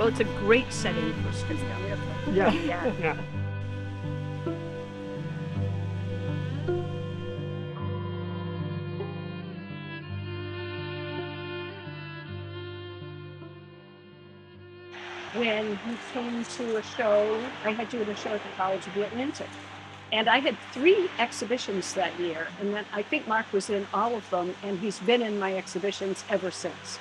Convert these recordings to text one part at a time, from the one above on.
So it's a great setting for studio. Yeah. Yeah. Yeah. When he came to a show, I had you at a show at the College of Herrington. And I had 3 exhibitions that year, and then I think Mark was in all of them, and he's been in my exhibitions ever since.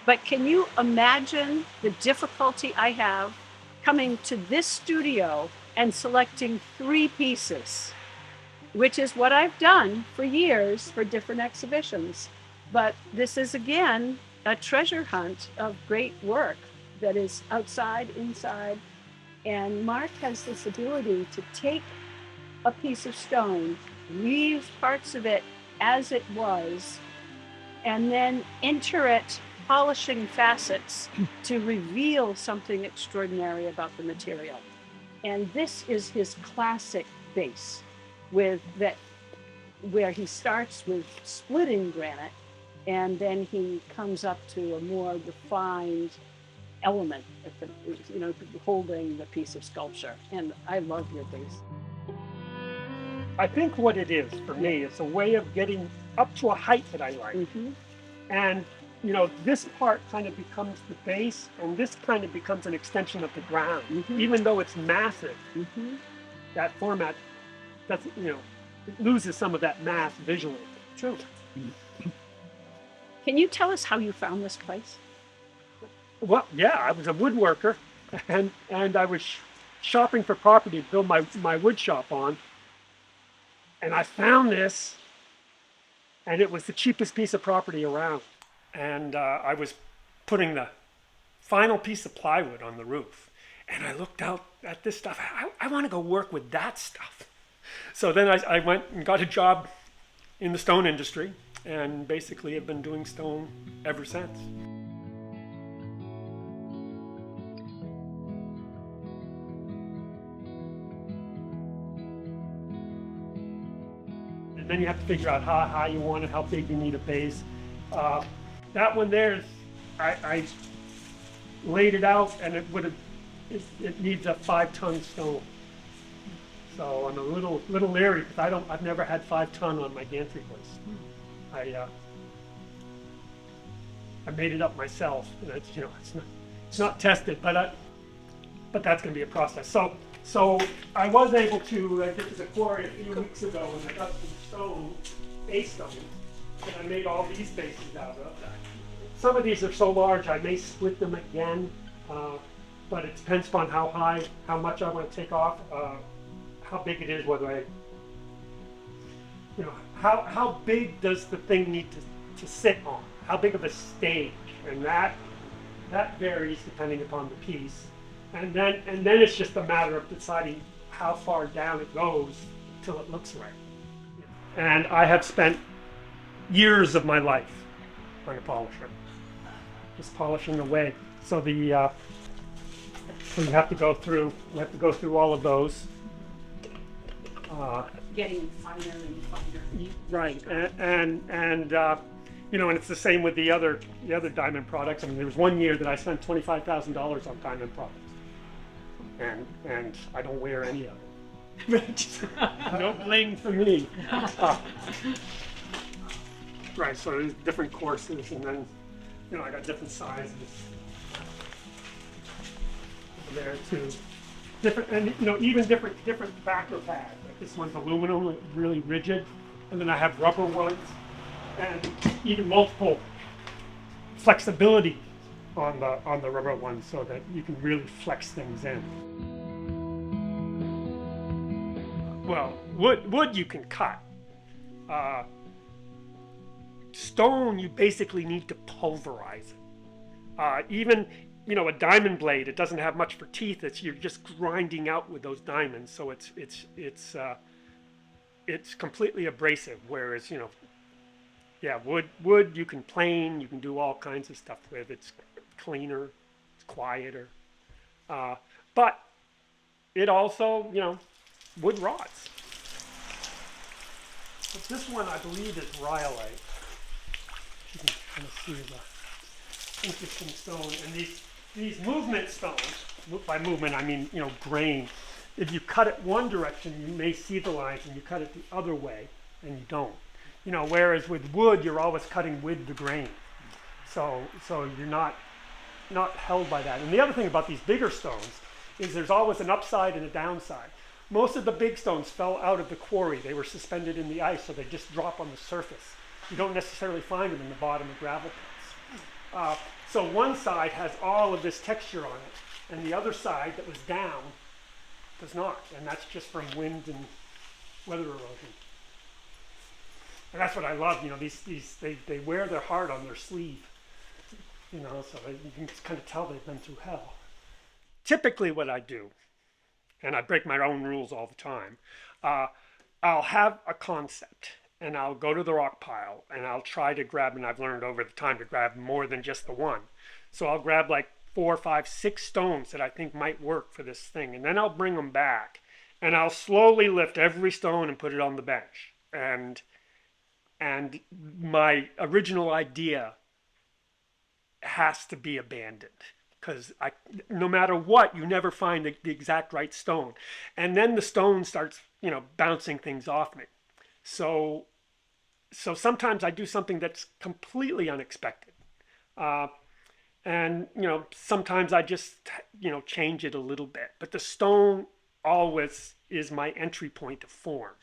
But can you imagine the difficulty I have coming to this studio and selecting 3 pieces, which is what I've done for years for different exhibitions. But this is, again, a treasure hunt of great work that is outside, inside. And Mark has this ability to take a piece of stone, leave parts of it as it was, and then enter it, polishing facets to reveal something extraordinary about the material. And this is his classic base, with that, where he starts with splitting granite, and then he comes up to a more refined element, holding the piece of sculpture. And I love your base. I think what it is for me, it's a way of getting up to a height that I like. And, this part kind of becomes the base, and this kind of becomes an extension of the ground. Even though it's massive, that format doesn't, it loses some of that mass visually. True. Can you tell us how you found this place? Well, yeah, I was a woodworker, and I was shopping for property to build my wood shop on. And I found this, and it was the cheapest piece of property around. And I was putting the final piece of plywood on the roof. And I looked out at this stuff. I want to go work with that stuff. So then I went and got a job in the stone industry, and basically have been doing stone ever since. And then you have to figure out how high you want it, how big you need a base. That one there, I laid it out, and it needs a 5-ton stone. So I'm a little leery because I've never had 5-ton on my gantry hoist. I made it up myself. It's not tested, but that's going to be a process. So I was able to get to the quarry a few weeks ago, and I got some stone, base stone, that I made all these bases out of. Some of these are so large I may split them again, but it depends upon how much I want to take off, how big it is, whether how big does the thing need to sit on? How big of a stage? And that varies depending upon the piece. And then it's just a matter of deciding how far down it goes till it looks right. And I have spent years of my life on a polisher, just polishing away. So so you have to go through all of those. Getting finer and finer. Right, and and it's the same with the other diamond products. I mean, there was one year that I spent $25,000 on diamond products, and I don't wear any of it. No bling for me. Right, so there's different courses, and then I got different sizes there too. Different, and even different backer pads. Like this one's aluminum, really rigid, and then I have rubber ones, and even multiple flexibility on the rubber ones, so that you can really flex things in. Well, wood you can cut. Stone, you basically need to pulverize it. Even a diamond blade, it doesn't have much for teeth. You're just grinding out with those diamonds, so it's completely abrasive. Whereas wood you can plane, you can do all kinds of stuff with. It's cleaner, it's quieter, but it also wood rots. But this one I believe is rhyolite. You can kind of see the interesting stone, and these movement stones, by movement I mean, grain. If you cut it one direction, you may see the lines, and you cut it the other way, and you don't. Whereas with wood, you're always cutting with the grain. So you're not held by that. And the other thing about these bigger stones is there's always an upside and a downside. Most of the big stones fell out of the quarry. They were suspended in the ice, so they just drop on the surface. You don't necessarily find them in the bottom of gravel pits. So one side has all of this texture on it, and the other side that was down does not. And that's just from wind and weather erosion. And that's what I love. They wear their heart on their sleeve. So you can just kind of tell they've been through hell. Typically what I do, and I break my own rules all the time, I'll have a concept and I'll go to the rock pile and I'll try to grab, and I've learned over the time to grab more than just the one. So I'll grab like 4, 5, 6 stones that I think might work for this thing, and then I'll bring them back and I'll slowly lift every stone and put it on the bench. And my original idea has to be abandoned, because no matter what, you never find the exact right stone, and then the stone starts bouncing things off me. So sometimes I do something that's completely unexpected, and sometimes I just change it a little bit, but the stone always is my entry point to form.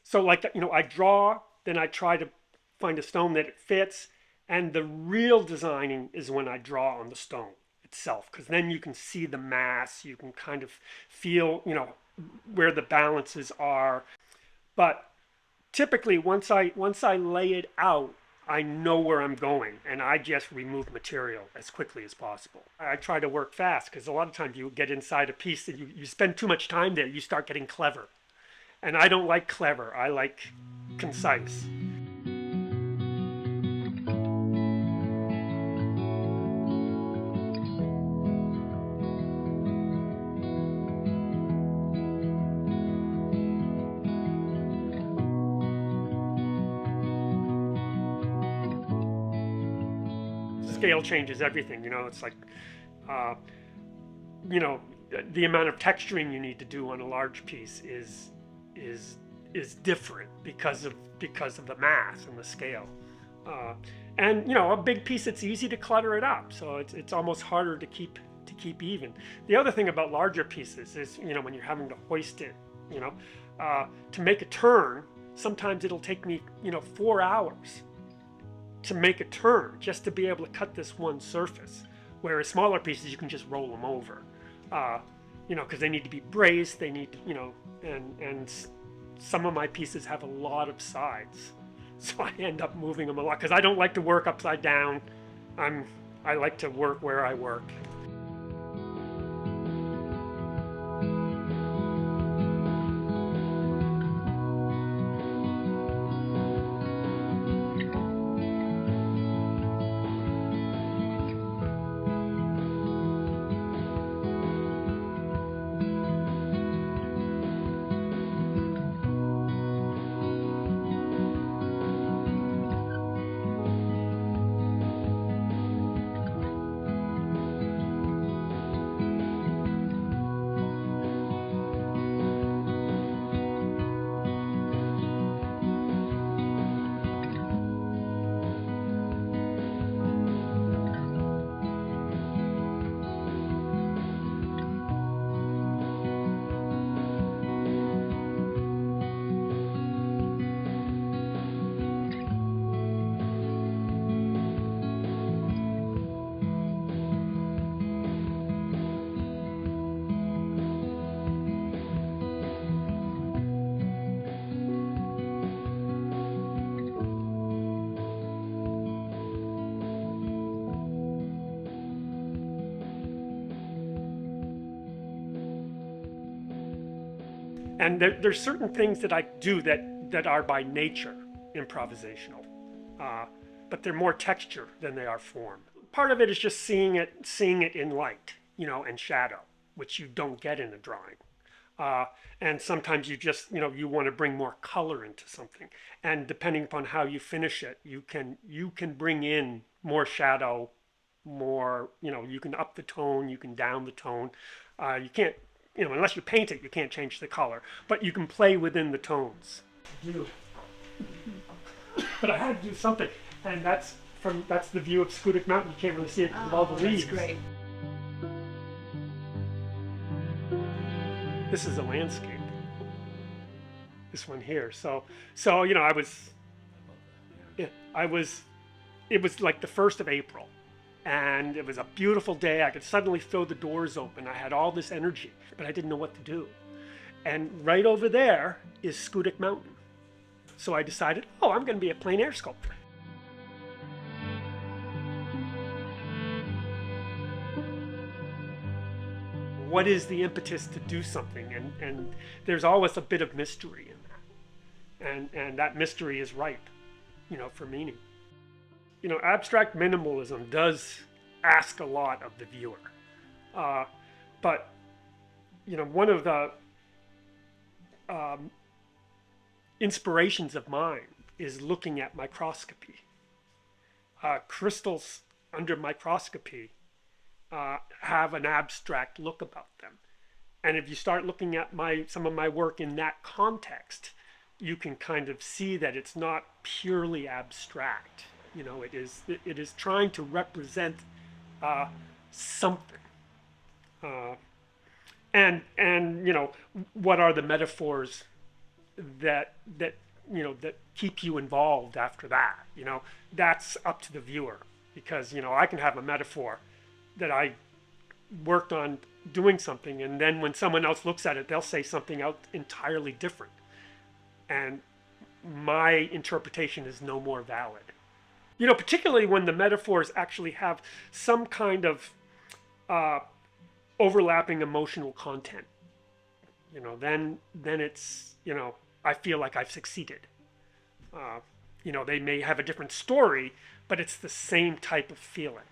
So I draw, then I try to find a stone that it fits. And the real designing is when I draw on the stone itself, because then you can see the mass, you can kind of feel, where the balances are. But typically, once I lay it out, I know where I'm going, and I just remove material as quickly as possible. I try to work fast, because a lot of times you get inside a piece and you spend too much time there, you start getting clever. And I don't like clever, I like concise. Scale changes everything. It's like, the amount of texturing you need to do on a large piece is different because of the mass and the scale. And a big piece, it's easy to clutter it up, so it's almost harder to keep even. The other thing about larger pieces is when you're having to hoist it, to make a turn, sometimes it'll take me 4 hours to make a turn just to be able to cut this one surface, whereas smaller pieces you can just roll them over, because they need to be braced, they need and some of my pieces have a lot of sides, so I end up moving them a lot because I don't like to work upside down. I like to work where I work. And there's certain things that I do that are by nature improvisational, but they're more texture than they are form. Part of it is just seeing it in light, and shadow, which you don't get in a drawing. And sometimes you just, you want to bring more color into something. And depending upon how you finish it, you can bring in more shadow more, you can up the tone, you can down the tone. You can't, unless you paint it, you can't change the color, but you can play within the tones. But I had to do something, and that's the view of Scudic Mountain. You can't really see it because of all the leaves. That's great. This is a landscape. This one here. So I was. It was like the 1st of April, and it was a beautiful day. I could suddenly throw the doors open. I had all this energy, but I didn't know what to do. And right over there is Scudic Mountain. So I decided, I'm going to be a plein air sculptor. What is the impetus to do something? And there's always a bit of mystery in that. And that mystery is ripe, for meaning. Abstract minimalism does ask a lot of the viewer. But, one of the inspirations of mine is looking at microscopy. Crystals under microscopy have an abstract look about them. And if you start looking at some of my work in that context, you can kind of see that it's not purely abstract. It is trying to represent something. And what are the metaphors that keep you involved after that? That's up to the viewer, because I can have a metaphor that I worked on doing something, and then when someone else looks at it, they'll say something else entirely different, and my interpretation is no more valid. Particularly when the metaphors actually have some kind of overlapping emotional content. Then it's, I feel like I've succeeded. They may have a different story, but it's the same type of feeling.